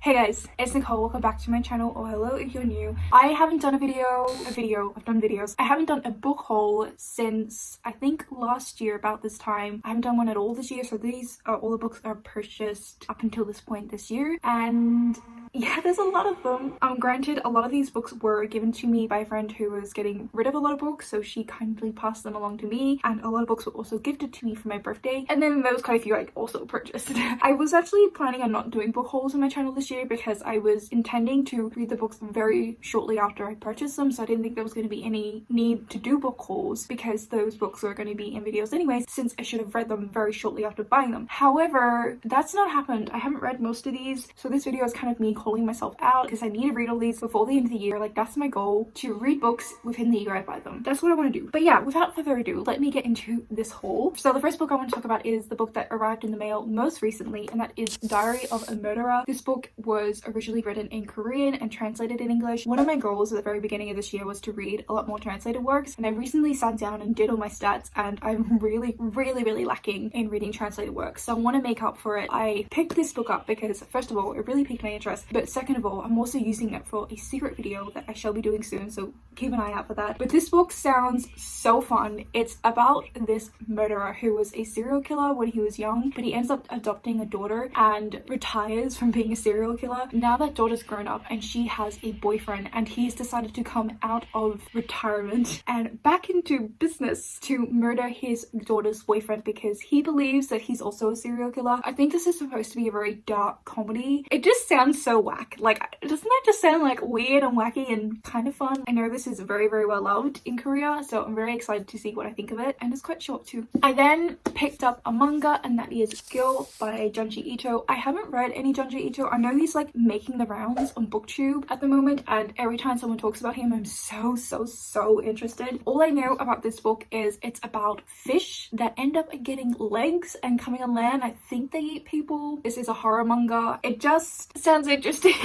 Hey guys, it's Nicole. Welcome back to my channel, or hello if you're new. I haven't done I've done videos. I haven't done a book haul since I think last year about this time. I haven't done one at all this year, so these are all the books I've purchased up until this point this year, and yeah, there's a lot of them. Granted, a lot of these books were given to me by a friend who was getting rid of a lot of books, so she kindly passed them along to me, and a lot of books were also gifted to me for my birthday, and then there was quite a few I also purchased. I was actually planning on not doing book hauls on my channel this year because I was intending to read the books very shortly after I purchased them, so I didn't think there was going to be any need to do book hauls because those books are going to be in videos anyways, since I should have read them very shortly after buying them. However, that's not happened. I haven't read most of these, so this video is kind of me calling myself out because I need to read all these before the end of the year. Like, that's my goal, to read books within the year I buy them. That's what I want to do. But yeah, without further ado, let me get into this haul. So the first book I want to talk about is the book that arrived in the mail most recently, and that is Diary of a Murderer. This book was originally written in Korean and translated in English. One of my goals at the very beginning of this year was to read a lot more translated works, and I recently sat down and did all my stats, and I'm really lacking in reading translated works, so I want to make up for it. I picked this book up because, first of all, it really piqued my interest, but second of all, I'm also using it for a secret video that I shall be doing soon, so keep an eye out for that. But this book sounds so fun. It's about this murderer who was a serial killer when he was young, but he ends up adopting a daughter and retires from being a serial killer. Now that daughter's grown up and she has a boyfriend, and he's decided to come out of retirement and back into business to murder his daughter's boyfriend because he believes that he's also a serial killer. I think this is supposed to be a very dark comedy. It just sounds so whack. Like, doesn't that just sound like weird and wacky and kind of fun? I know this is very well loved in Korea, so I'm very excited to see what I think of it, and it's quite short too. I then picked up a manga, and that is Girl by Junji Ito. I haven't read any Junji Ito. I know he's like making the rounds on BookTube at the moment, and every time someone talks about him, I'm so interested. All I know about this book is it's about fish that end up getting legs and coming on land. I think they eat people. This is a horror manga. It just sounds interesting.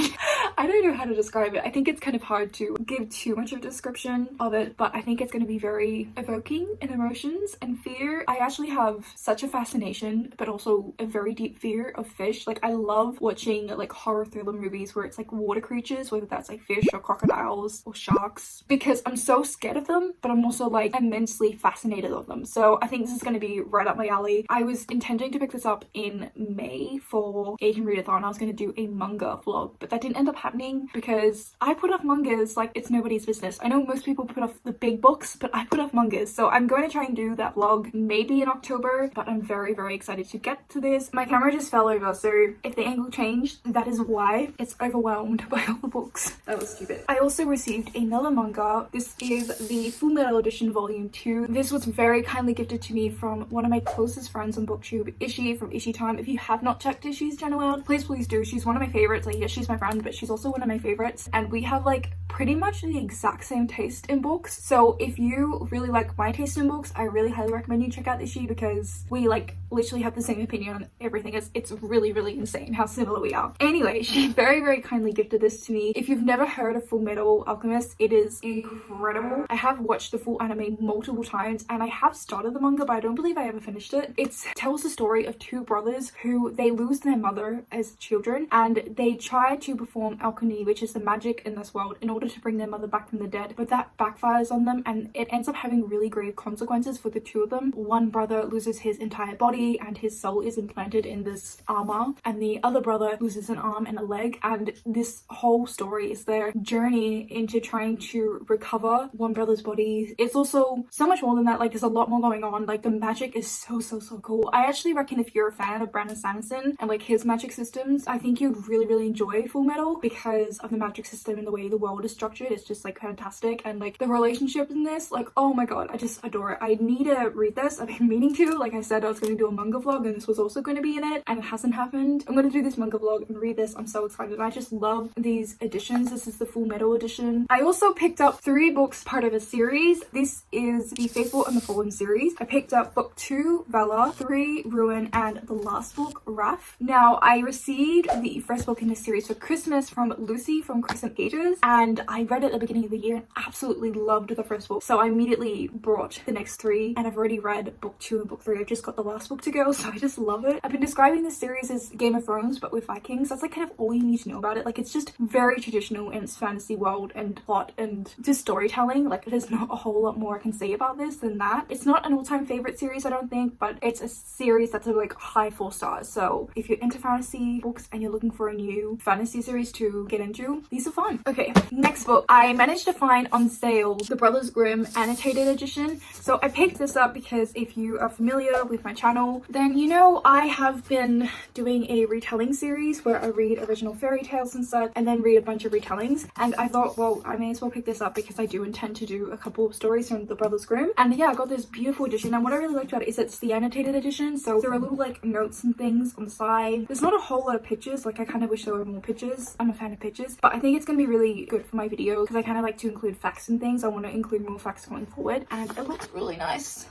I don't know how to describe it. I think it's kind of hard to give too much of a description of it, but I think it's going to be very evoking in emotions and fear. I actually have such a fascination, but also a very deep fear of fish. Like, I love watching like horror thriller movies where it's like water creatures, whether that's like fish or crocodiles or sharks, because I'm so scared of them, but I'm also like immensely fascinated of them. So I think this is going to be right up my alley. I was intending to pick this up in May for Asian Readathon. I was going to do a manga vlog, but that didn't end up happening because I put off mangas like it's nobody's business. I know most people put off the big books, but I put off mangas, so I'm going to try and do that vlog maybe in October, but I'm very excited to get to this. My camera just fell over, so if the angle changed, that is why. It's overwhelmed by all the books. That was stupid. I also received another manga. This is the Full Metal Edition Volume 2. This was very kindly gifted to me from one of my closest friends on BookTube, Ishi from Ishi Time. If you have not checked Ishi's channel out, please do. She's one of my favorites. Like, yes, she's my friend, but she's also one of my favorites, and we have like pretty much the exact same taste in books. So if you really like my taste in books, I really highly recommend you check out Ishi because we like literally have the same opinion on everything. It's really insane how similar we are. Anyway, she very kindly gifted this to me. If you've never heard of Full Metal Alchemist, it is incredible. I have watched the full anime multiple times, and I have started the manga, but I don't believe I ever finished it. It tells the story of two brothers who they lose their mother as children, and they try to perform alchemy, which is the magic in this world, in order to bring their mother back from the dead, but that backfires on them, and it ends up having really grave consequences for the two of them. One brother loses his entire body and his soul is implanted in this armor, and the other brother loses an arm and a leg, and this whole story is their journey into trying to recover one brother's body. It's also so much more than that. Like, there's a lot more going on. Like, the magic is so cool. I actually reckon if you're a fan of Brandon Sanderson and like his magic systems, I think you'd really enjoy Full Metal because of the magic system and the way the world is structured. It's just like fantastic, and like the relationship in this, like, oh my god, I just adore it. I need to read this. I've been meaning to. Like I said, I was going to do a manga vlog, and this was also going to be in it, and it hasn't happened. I'm going to do this manga vlog and read this. I'm so excited. I just love these editions. This is the Full Metal edition. I also picked up 3 books part of a series. This is the Faithful and the Fallen series. I picked up book 2, Valor, 3, Ruin, and the last book, Wrath. Now, I received the first book in this series for Christmas from Lucy from Crescent Gators, and I read it at the beginning of the year and absolutely loved the first book, so I immediately brought the next 3, and I've already read book 2 and book 3. I've just got the last book BOOKTUBERS, so I just love it. I've been describing this series as Game of Thrones but with Vikings. That's like kind of all you need to know about it. Like, it's just very traditional in its fantasy world and plot and just storytelling. Like, there's not a whole lot more I can say about this than that. It's not an all-time favorite series, I don't think, but it's a series that's a like high 4 stars. So if you're into fantasy books and you're looking for a new fantasy series to get into, these are fun. Okay, next book. I managed to find on sale the Brothers Grimm annotated edition. So I picked this up because if you are familiar with my channel, then you know I have been doing a retelling series where I read original fairy tales and such and then read a bunch of retellings, and I thought, well, I may as well pick this up because I do intend to do a couple of stories from the Brothers Grimm. And yeah, I got this beautiful edition, and what I really liked about it is it's the annotated edition, so there are little like notes and things on the side. There's not a whole lot of pictures, like I kind of wish there were more pictures. I'm a fan of pictures, but I think it's gonna be really good for my video because I kind of like to include facts and things. I want to include more facts going forward, and it looks really nice.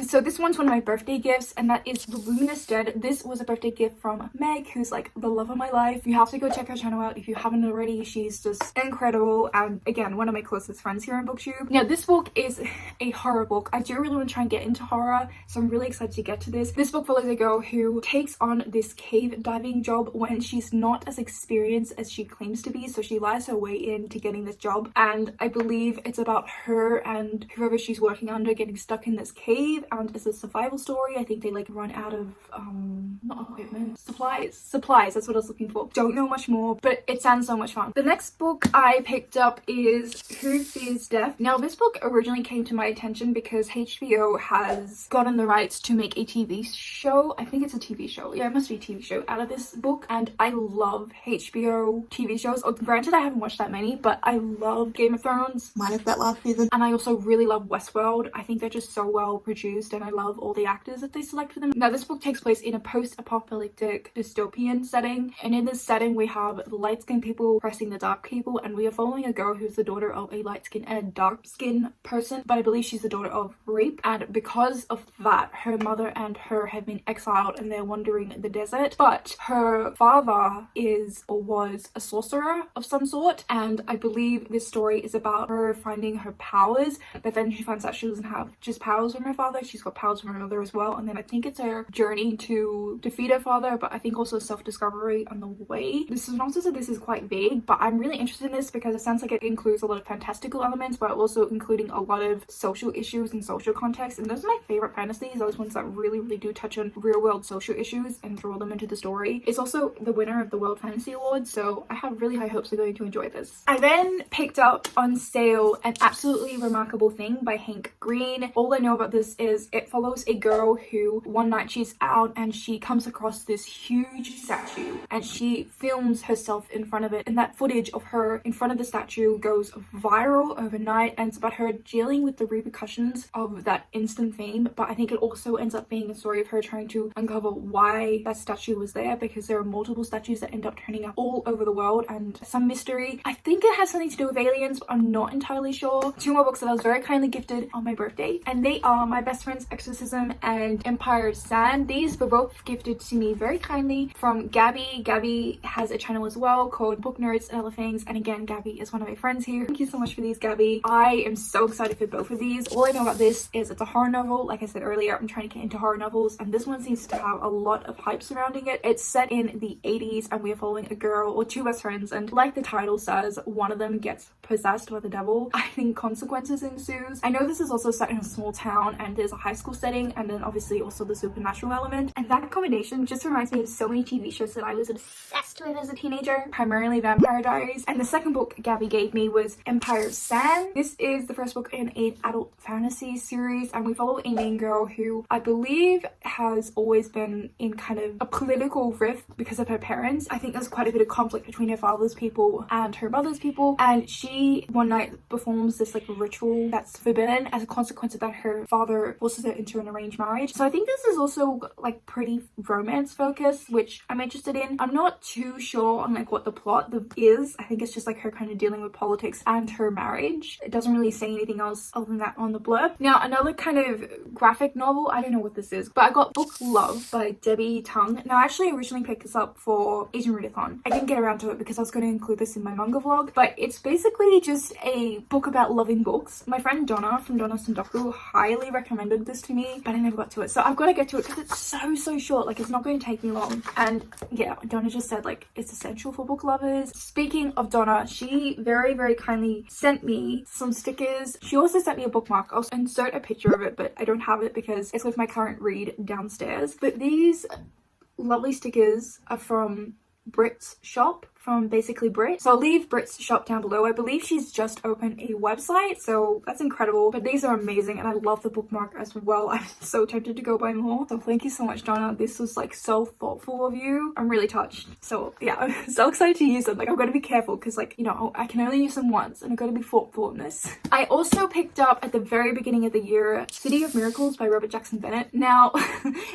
So this one's one of my birthday gifts, and that is the Luminous Dead. This was a birthday gift from Meg, who's like the love of my life. You have to go check her channel out if you haven't already. She's just incredible, and again, one of my closest friends here on BookTube. Now this book is a horror book. I do really want to try and get into horror, so I'm really excited to get to this. This book follows a girl who takes on this cave diving job when she's not as experienced as she claims to be, so she lies her way into getting this job, and I believe it's about her and whoever she's working under getting stuck in this cave, and it's a survival story. I think they like run out of not equipment, supplies, that's what I was looking for. Don't know much more, but it sounds so much fun. The next book I picked up is Who Fears Death. Now this book originally came to my attention because HBO has gotten the rights to make a TV show. I think it's a TV show, yeah, it must be a TV show out of this book, and I love HBO TV shows. Granted, I haven't watched that many, but I love Game of Thrones minus that last season, and I also really love Westworld. I think they're just so well produced, and I love all the actors that they select for them. Now this book takes place in a post-apocalyptic dystopian setting, and in this setting we have the light-skinned people pressing the dark people, and we are following a girl who's the daughter of a light-skinned and a dark-skinned person, but I believe she's the daughter of Rape, and because of that her mother and her have been exiled and they're wandering the desert, but her father is or was a sorcerer of some sort, and I believe this story is about her finding her powers, but then she finds out she doesn't have just powers from her father, she's got powers from her mother as well, and then I think it's her journey to defeat her father, but I think also self-discovery on the way. The synopsis of this is quite vague, but I'm really interested in this because it sounds like it includes a lot of fantastical elements, but also including a lot of social issues and social context, and those are my favorite fantasies, those ones that really do touch on real-world social issues and throw them into the story. It's also the winner of the World Fantasy Award, so I have really high hopes of going to enjoy this. I then picked up on sale An Absolutely Remarkable Thing by Hank Green. All I know about this is it follows a girl who one night she's out and she comes across this huge statue, and she films herself in front of it, and that footage of her in front of the statue goes viral overnight, and it's about her dealing with the repercussions of that instant fame, but I think it also ends up being a story of her trying to uncover why that statue was there, because there are multiple statues that end up turning up all over the world, and some mystery. I think it has something to do with aliens, but I'm not entirely sure. Two more books that I was very kindly gifted on my birthday, and they are my best friend's Exorcism and Empire of Sand. These were both gifted to me very kindly from Gabby. Gabby has a channel as well called Book Nerds and Other Things, and again, Gabby is one of my friends here. Thank you so much for these, Gabby. I am so excited for both of these. All I know about this is it's a horror novel. Like I said earlier, I'm trying to get into horror novels, and this one seems to have a lot of hype surrounding it. It's set in the 80s, and we are following a girl or two best friends, and like the title says, one of them gets possessed by the devil. I think consequences ensues. I know this is also set in a small town, and there's a high school setting, and then obviously also the supernatural element, and that combination just reminds me of so many TV shows that I was obsessed with as a teenager, primarily Vampire Diaries. And the second book Gabby gave me was Empire of Sand. This is the first book in an adult fantasy series, and we follow a main girl who I believe has always been in kind of a political rift because of her parents. I think there's quite a bit of conflict between her father's people and her mother's people, and she one night performs this like ritual that's forbidden as a consequence of that her father forces her into an arranged marriage. So I think this is also like pretty romance focused, which I'm interested in. I'm not too sure on like what the plot is. I think it's just like her kind of dealing with politics and her marriage. It doesn't really say anything else other than that on the blurb. Now another kind of graphic novel, I don't know what this is, but I got Book Love by Debbie Tung. Now I actually originally picked this up for Asian Readathon. I didn't get around to it because I was going to include this in my manga vlog, but it's basically just a book about loving books. My friend Donna from Donna who highly recommended this to me, but I never got to it. So I've got to get to it because it's so short. Like, it's not going to take me long. And yeah, Donna just said like it's essential for book lovers. Speaking of Donna, she very kindly sent me some stickers. She also sent me a bookmark. I'll insert a picture of it, but I don't have it because it's with my current read downstairs. But these lovely stickers are from Britt's shop, from basically Britt. So I'll leave Britt's shop down below. I believe she's just opened a website, so that's incredible. But these are amazing, and I love the bookmark as well. I'm so tempted to go buy more. So thank you so much, Donna. This was like so thoughtful of you. I'm really touched. So yeah, I'm so excited to use them. Like, I've got to be careful because, like, you know, I can only use them once, and I've got to be thoughtful in this. I also picked up at the very beginning of the year City of Miracles by Robert Jackson Bennett. Now,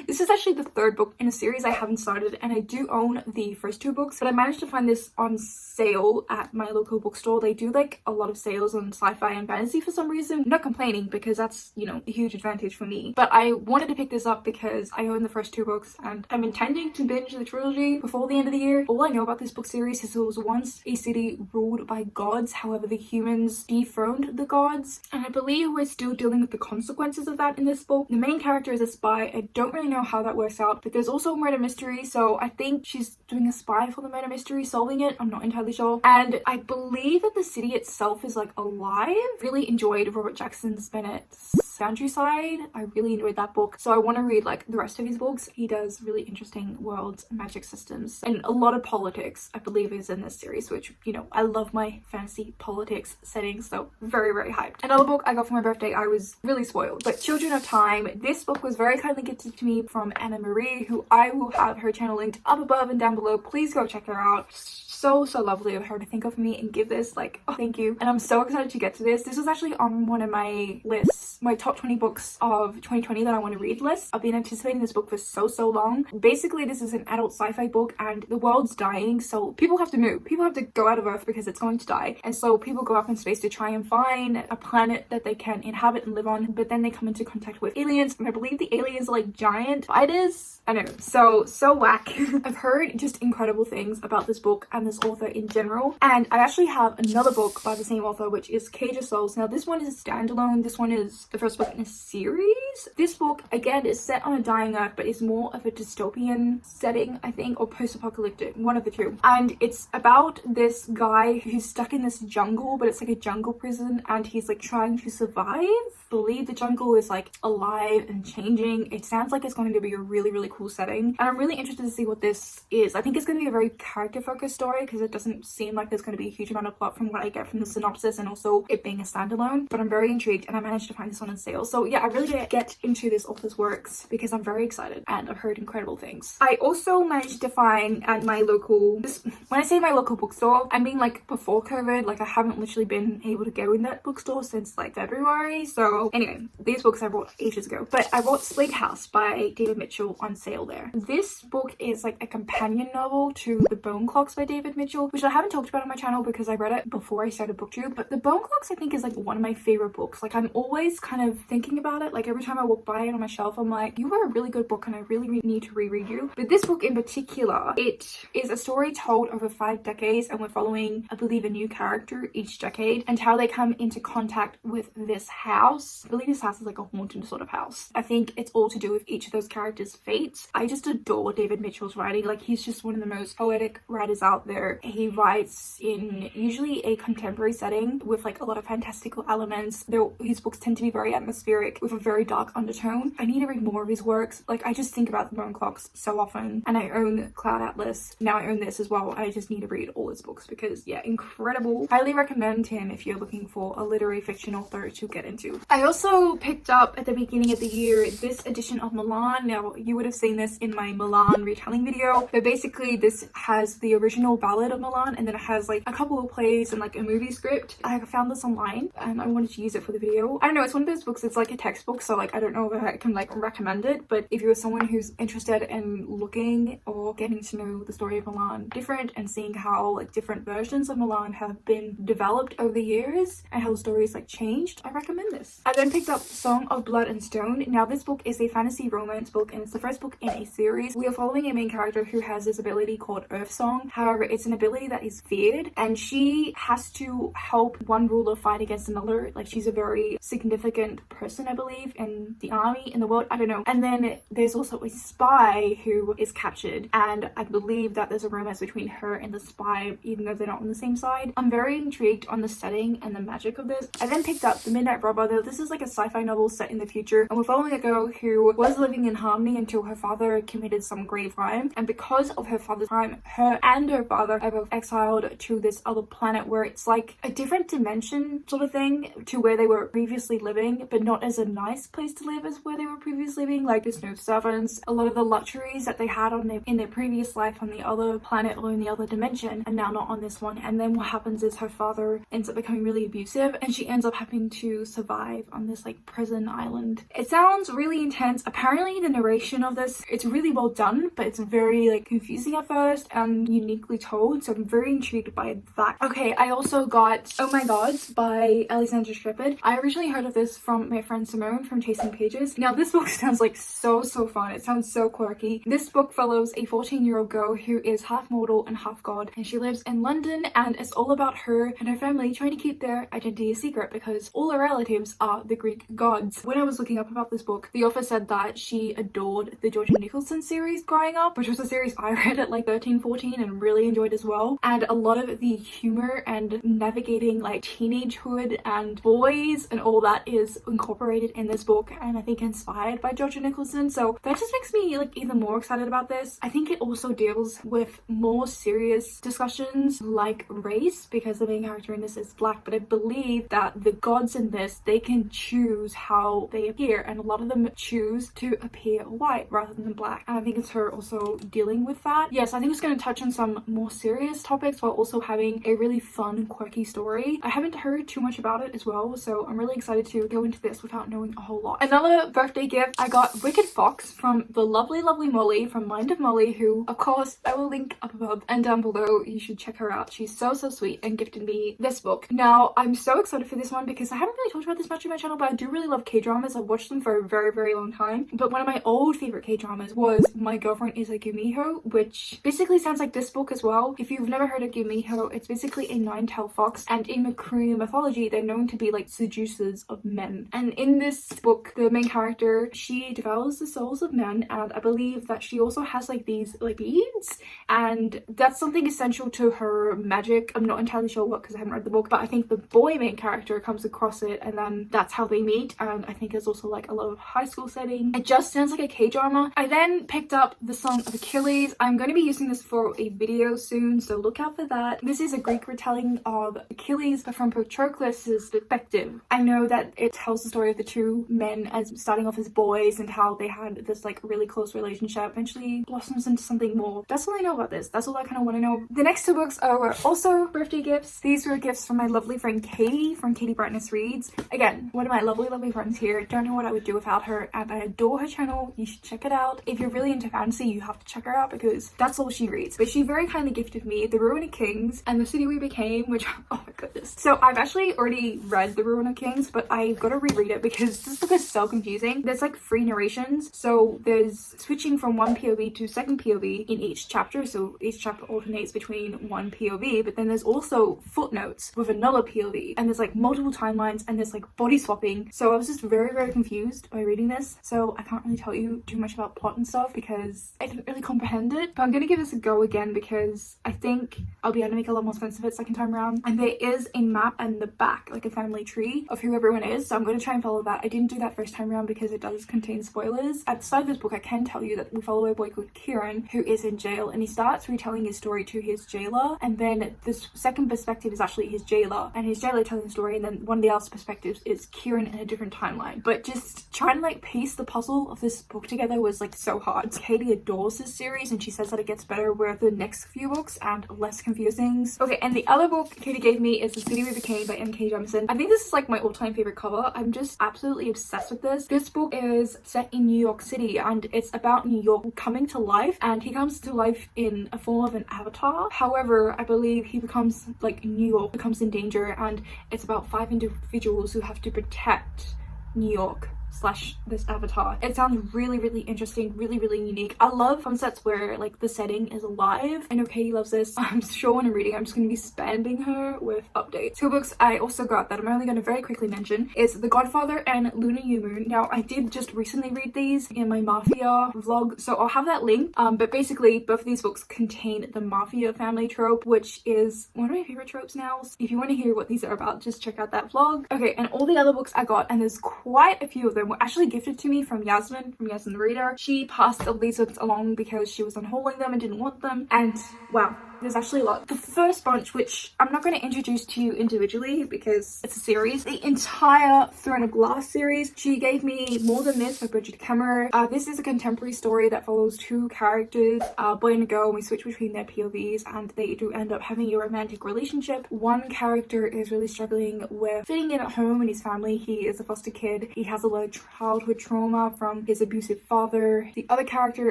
this is actually the third book in a series I haven't started, and I do own the first two books, but I managed to find this on sale at my local bookstore. They do like a lot of sales on sci-fi and fantasy for some reason. I'm not complaining because that's, you know, a huge advantage for me, but I wanted to pick this up because I own the first two books and I'm intending to binge the trilogy before the end of the year. All I know about this book series is it was once a city ruled by gods, however the humans dethroned the gods, and I believe we're still dealing with the consequences of that in this book. The main character is a spy. I don't really know how that works out, but there's also a murder mystery, so I think she's doing a spy for the murder mystery, solving it. I'm not entirely sure. And I believe that the city itself is like alive. Really enjoyed Robert Jackson Bennett's Countryside. I really enjoyed that book, so I want to read like the rest of his books. He does really interesting worlds and magic systems, and a lot of politics I believe is in this series, which, you know, I love my fancy politics settings, so very hyped. Another book I got for my birthday, I was really spoiled, but Children of Time. This book was very kindly gifted to me from Anna Marie, who I will have her channel linked up above and down below. Please go check her out. So lovely of her to think of me and give this, like, oh, thank you. And I'm so excited to get to this. This was actually on one of my lists, my top 20 books of 2020 that I want to read list. I've been anticipating this book for so long. Basically, this is an adult sci-fi book and the world's dying, so people have to move. People have to go out of Earth because it's going to die. And so people go up in space to try and find a planet that they can inhabit and live on, but then they come into contact with aliens, and I believe the aliens are like giant spiders. I know, so whack. I've heard just incredible things about this book and this author in general, and I actually have another book by the same author, which is Cage of Souls. Now this one is a standalone. This one is the first book in a series. This book again is set on a dying Earth, but is more of a dystopian setting, I think, or post-apocalyptic, one of the two. And it's about this guy who's stuck in this jungle, but it's like a jungle prison, and he's like trying to survive. I believe the jungle is like alive and changing. It sounds like it's going to be a really cool setting, and I'm really interested to see what this is. I think it's going to be a very character focused story because it doesn't seem like there's going to be a huge amount of plot from what I get from the synopsis, and also it being a standalone, but I'm very intrigued, and I managed to find this one on sale. So yeah, I really get into this author's works because I'm very excited and I've heard incredible things. I also managed to find at my local, when I say my local bookstore, I mean like before COVID, like I haven't literally been able to go in that bookstore since like February. So anyway, these books I bought ages ago, but I bought Slate House by David Mitchell on sale there. This book is like a companion novel to The Bone Clocks by David Mitchell, which I haven't talked about on my channel because I read it before I started BookTube. But The Bone Clocks I think is like one of my favorite books. Like, I'm always kind of thinking about it. Like every time I walk by it on my shelf, I'm like, you are a really good book and I really need to reread you. But this book in particular, it is a story told over 5 decades, and we're following, I believe, a new character each decade and how they come into contact with this house. I believe this house is like a haunted sort of house. I think it's all to do with each of those characters' fates. I just adore David Mitchell's writing. Like, he's just one of the most poetic writers out there. He writes in usually a contemporary setting with like a lot of fantastical elements. His books tend to be very atmospheric with a very dark undertone. I need to read more of his works. Like, I just think about The Bone Clocks so often, and I own Cloud Atlas. Now I own this as well. I just need to read all his books because, yeah, incredible. Highly recommend him if you're looking for a literary fiction author to get into. I also picked up at the beginning of the year this edition of Milan. Now, you would have seen this in my Milan retelling video, but basically this has the original Ballad of Milan, and then it has like a couple of plays and like a movie script. I found this online and I wanted to use it for the video. I don't know, it's one of those books, it's like a textbook, so like like I don't know if I can like recommend it, but if you're someone who's interested in looking or getting to know the story of Milan different and seeing how like different versions of Milan have been developed over the years and how the stories like changed, I recommend this. I then picked up Song of Blood and Stone. Now this book is a fantasy romance book and it's the first book in a series. We are following a main character who has this ability called Earth Song. However, it's an ability that is feared and she has to help one ruler fight against another. Like she's a very significant person, I believe, in the army, in the world, I don't know. And then there's also a spy who is captured and I believe that there's a romance between her and the spy even though they're not on the same side. I'm very intrigued on the setting and the magic of this. I then picked up The Midnight Robber. Though this is like a sci-fi novel set in the future and we're following a girl who was living in harmony until her father committed some grave crime, and because of her father's crime, her and her father are both exiled to this other planet where it's like a different dimension sort of thing to where they were previously living, but not as a nice place to live as where they were previously living. Like there's no servants, a lot of the luxuries that they had on in their previous life on the other planet or in the other dimension and now not on this one. And then what happens is her father ends up becoming really abusive and she ends up having to survive on this like prison island. It sounds really intense. Apparently the narration of this, it's really well done, but it's very like confusing at first and uniquely told, so I'm very intrigued by that. Okay, I also got Oh My Gods by Alexandra Shepherd. I originally heard of this from my friend Simone from Chasing Pages. Now this book sounds like so fun. It sounds so quirky. This book follows a 14-year-old girl who is half mortal and half god, and she lives in London, and it's all about her and her family trying to keep their identity a secret because all her relatives are the Greek gods. When I was looking up about this book, the author said that she adored the Georgia Nicholson series growing up, which was a series I read at like 13, 14 and really enjoyed as well. And a lot of the humor and navigating like teenagehood and boys and all that is incorporated in this book, and I think inspired by Georgia Nicholson. So that just makes me like even more excited about this. I think it also deals with more serious discussions like race because the main character in this is black, but I believe that the gods in this, they can choose how they appear, and a lot of them choose to appear white rather than black, and I think it's her also dealing with that. Yes, I think it's going to touch on some more serious topics while also having a really fun, quirky story. I haven't heard too much about it as well, so I'm really excited to go into this without knowing a whole lot. Another birthday gift, I got Wicked Fox from the lovely Molly from Mind of Molly, who of course I will link up above and down below. You should check her out. She's so sweet and gifted me this book. Now I'm so excited for this one because I haven't really talked about this much on my channel, but I do really love K-dramas. I've watched them for a very long time, but one of my old favorite K-dramas was My Girlfriend is a Gumiho, which basically sounds like this book as well. If you've never heard of Gumiho, it's basically a nine-tailed fox, and in Korean mythology they're known to be like seducers of men. And in this book, the main character, she devours the souls of men, and I believe that she also has like these like beads, and that's something essential to her magic. I'm not entirely sure what because I haven't read the book, but I think the boy main character comes across it and then that's how they meet, and I think there's also like a lot of high school setting. It just sounds like a K-drama. I then picked up the Song of Achilles. I'm going to be using this for a video soon, so look out for that. This is a Greek retelling of Achilles, but from Patroclus's perspective. I know that it tells the story of the two men as starting off as boys and how they had this like really close relationship, eventually blossoms into something more. That's all I know about this. That's all I kind of want to know. The next two books were also birthday gifts. These were gifts from my lovely friend Katy from Katy Brightness Reads. Again, one of my lovely friends here. Don't know what I would do without her, and I adore her channel. You should check it out. If you're really into fantasy, you have to check her out because that's all she reads. But she very kindly gifted me The Ruiny Kings and The City We Became, which, oh my goodness. So I've actually already read The Ruiny Kings, but I've got to reread it because this book is so confusing. There's like 3 narrations, so there's switching from one POV to second POV in each chapter, so each chapter alternates between one POV, but then there's also footnotes with another POV, and there's like multiple timelines, and there's like body swapping. So I was just very confused by reading this, so I can't really tell you too much about plot and stuff because I didn't really comprehend it. But I'm gonna give this a go again because I think I'll be able to make a lot more sense of it second time around. And there is a map in the back, like a family tree of who everyone is, so I'm going to try and follow that. I didn't do that first time around because it does contain spoilers. At the start of this book, I can tell you that we follow a boy called Kieran who is in jail, and he starts retelling his story to his jailer, and then this second perspective is actually his jailer, and his jailer telling the story, and then one of the other perspectives is Kieran in a different timeline. But just trying to like piece the puzzle of this book together was like so hard. Katy adores this series, and she says that it gets better with the next few books and less confusing. Okay, and the other book Katy gave me is The City We Became by M.K. Jemisin. I think this is like my all-time favorite cover. I'm just absolutely obsessed obsessed with this. This book is set in New York City and it's about New York coming to life, and he comes to life in a form of an avatar. However, I believe he becomes like New York becomes in danger, and it's about 5 individuals who have to protect New York slash this avatar. It sounds really, really interesting, really, really unique. I love concepts where like the setting is alive. I know Katy loves this. I'm sure when I'm reading, I'm just going to be spamming her with updates. 2 books I also got that I'm only going to very quickly mention is The Godfather and Lunar New Moon. Now, I did just recently read these in my Mafia vlog, so I'll have that linked. But basically, both of these books contain the Mafia family trope, which is one of my favorite tropes now. If you want to hear what these are about, just check out that vlog. Okay, and all the other books I got, and there's quite a few of them, were actually gifted to me from Yasmin the Reader. She passed all these books along because she was unhauling them and didn't want them, and wow, there's actually a lot. The first bunch, which I'm not going to introduce to you individually because it's a series, the entire Throne of Glass series. She gave me More Than This by Bridget Kemmerer. This is a contemporary story that follows 2 characters, a boy and a girl, and we switch between their POVs, and they do end up having a romantic relationship. One character is really struggling with fitting in at home and his family. He is a foster kid. He has a lot of childhood trauma from his abusive father. The other character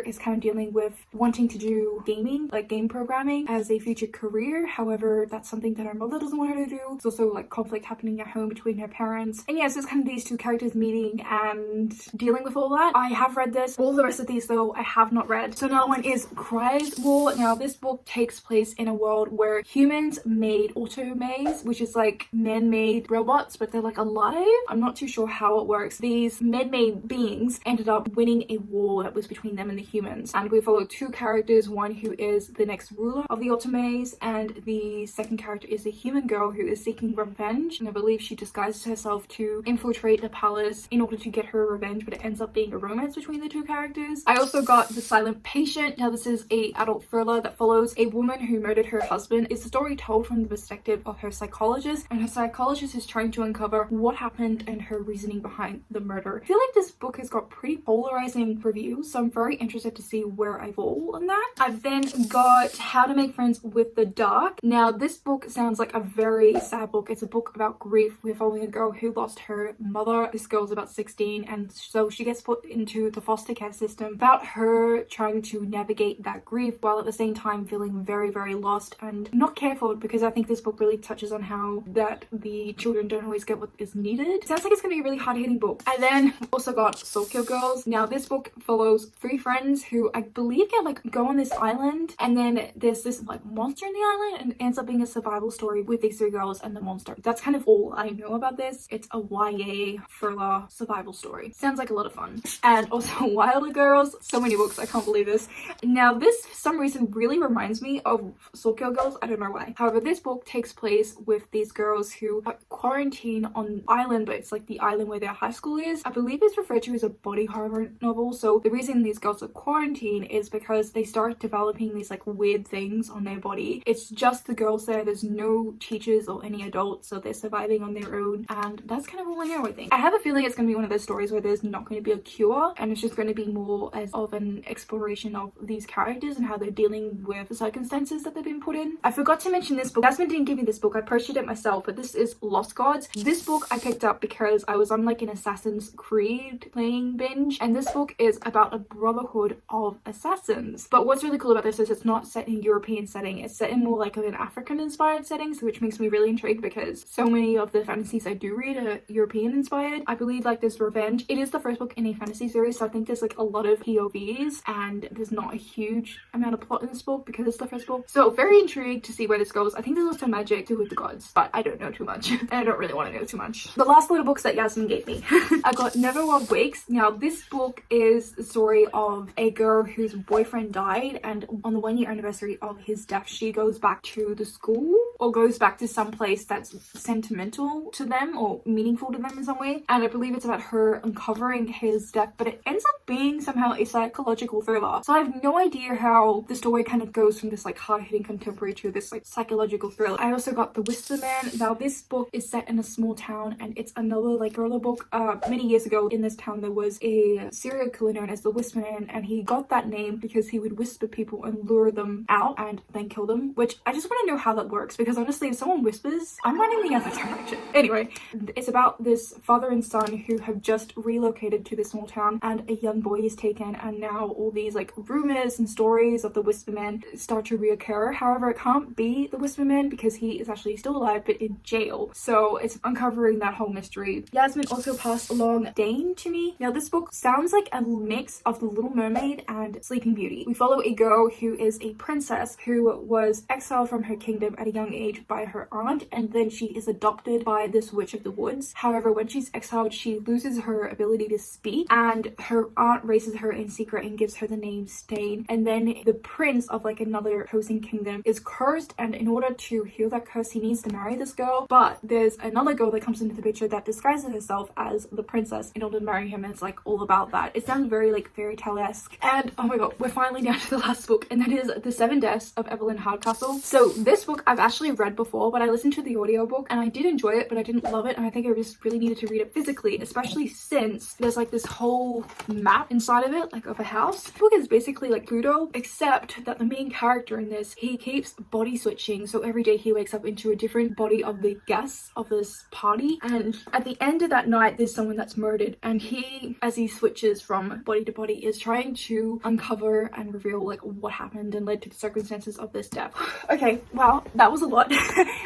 is kind of dealing with wanting to do gaming, like game programming, as a future career. However, that's something that her mother doesn't want her to do. There's also like conflict happening at home between her parents. And yes, it's kind of these 2 characters meeting and dealing with all that. I have read this. All the rest of these though, I have not read. So another one is Cry's War. Now, this book takes place in a world where humans made automays, which is like man-made robots, but they're like alive. I'm not too sure how it works. These man-made beings ended up winning a war that was between them and the humans. And we follow 2 characters, one who is the next ruler of the automays, and the second character is a human girl who is seeking revenge, and I believe she disguises herself to infiltrate the palace in order to get her revenge, but it ends up being a romance between the 2 characters. I also got The Silent Patient. Now, this is a adult thriller that follows a woman who murdered her husband. It's a story told from the perspective of her psychologist, and her psychologist is trying to uncover what happened and her reasoning behind the murder. I feel like this book has got pretty polarizing reviews, so I'm very interested to see where I fall on that. I've then got How to Make Friends with the Dark. Now, this book sounds like a very sad book. It's a book about grief. We're following a girl who lost her mother. This girl's about 16, and so she gets put into the foster care system. About her trying to navigate that grief while at the same time feeling very, very lost and not cared for, because I think this book really touches on how that the children don't always get what is needed. Sounds like it's going to be a really hard-hitting book. I then also got Sulky Girls. Now, this book follows 3 friends who I believe go on this island, and then there's this like monster in the island, and it ends up being a survival story with these 3 girls and the monster. That's kind of all I know about this. It's a YA thriller survival story. Sounds like a lot of fun. And also Wilder Girls. So many books, I can't believe this. Now, this for some reason really reminds me of Sulky Girls. I don't know why. However, this book takes place with these girls who are quarantined on an island, but it's like the island where their high school is. I believe it's referred to as a body horror novel. So the reason these girls are quarantined is because they start developing these like weird things on their body. It's just the girls there. There's no teachers or any adults, so they're surviving on their own, and that's kind of all I know, I think. I have a feeling it's going to be one of those stories where there's not going to be a cure, and it's just going to be more as of an exploration of these characters and how they're dealing with the circumstances that they've been put in. I forgot to mention this book. Jasmine didn't give me this book. I purchased it myself, but this is Lost Gods. This book I picked up because I was on like an Assassin's Creed playing binge, and this book is about a brotherhood of assassins. But what's really cool about this is it's not set in European setting. It's set in more like an African inspired setting, so which makes me really intrigued because so many of the fantasies I do read are European inspired. I believe like this Revenge, it is the first book in a fantasy series, so I think there's like a lot of POVs and there's not a huge amount of plot in this book because it's the first book. So very intrigued to see where this goes. I think there's also magic to with the gods, but I don't know too much and I don't really want to know too much. The last little books that Yasmin gave me. I got Never One Wakes. Now, this book is the story of a girl whose boyfriend died, and on the 1-year anniversary of his death, she goes back to the school or goes back to some place that's sentimental to them or meaningful to them in some way. And I believe it's about her uncovering his death, but it ends up being somehow a psychological thriller. So I have no idea how the story kind of goes from this like hard-hitting contemporary to this like psychological thriller. I also got The Whisper Man. Now, this book is set in a small town, and it's another like thriller book. Many years ago in this town there was a serial killer known as the Whisper Man, and he got that name because he would whisper people and lure them out and then kill them, which I just want to know how that works, because because honestly, if someone whispers, I'm running the other direction. Anyway, it's about this father and son who have just relocated to this small town, and a young boy is taken, and now all these like rumors and stories of the Whisperman start to reoccur. However, it can't be the Whisperman because he is actually still alive but in jail. So it's uncovering that whole mystery. Yasmin also passed along Dane to me. Now this book sounds like a mix of The Little Mermaid and Sleeping Beauty. We follow a girl who is a princess who was exiled from her kingdom at a young age by her aunt, and then she is adopted by this witch of the woods. However, when she's exiled, she loses her ability to speak, and her aunt raises her in secret and gives her the name Stain. And then the prince of like another opposing kingdom is cursed, and in order to heal that curse, he needs to marry this girl. But there's another girl that comes into the picture that disguises herself as the princess in order to marry him, and it's like all about that. It sounds very like fairy tale-esque. And oh my god, we're finally down to the last book, and that is The Seven Deaths of Evelyn Hardcastle. So this book I've actually read before, but I listened to the audiobook and I did enjoy it, but I didn't love it, and I think I just really needed to read it physically, especially since there's like this whole map inside of it, like of a house. The book is basically like Pluto, except that the main character in this, he keeps body switching, so every day he wakes up into a different body of the guests of this party, and at the end of that night there's someone that's murdered, and he, as he switches from body to body, is trying to uncover and reveal like what happened and led to the circumstances of this death. Okay, wow, that was a lot.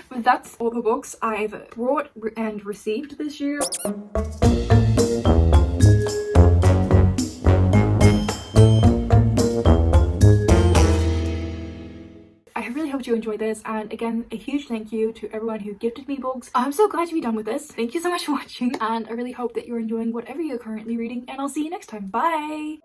But that's all the books I've brought and received this year. I really hope you enjoyed this, and again, a huge thank you to everyone who gifted me books. I'm so glad to be done with this. Thank you so much for watching, and I really hope that you're enjoying whatever you're currently reading, and I'll see you next time. Bye!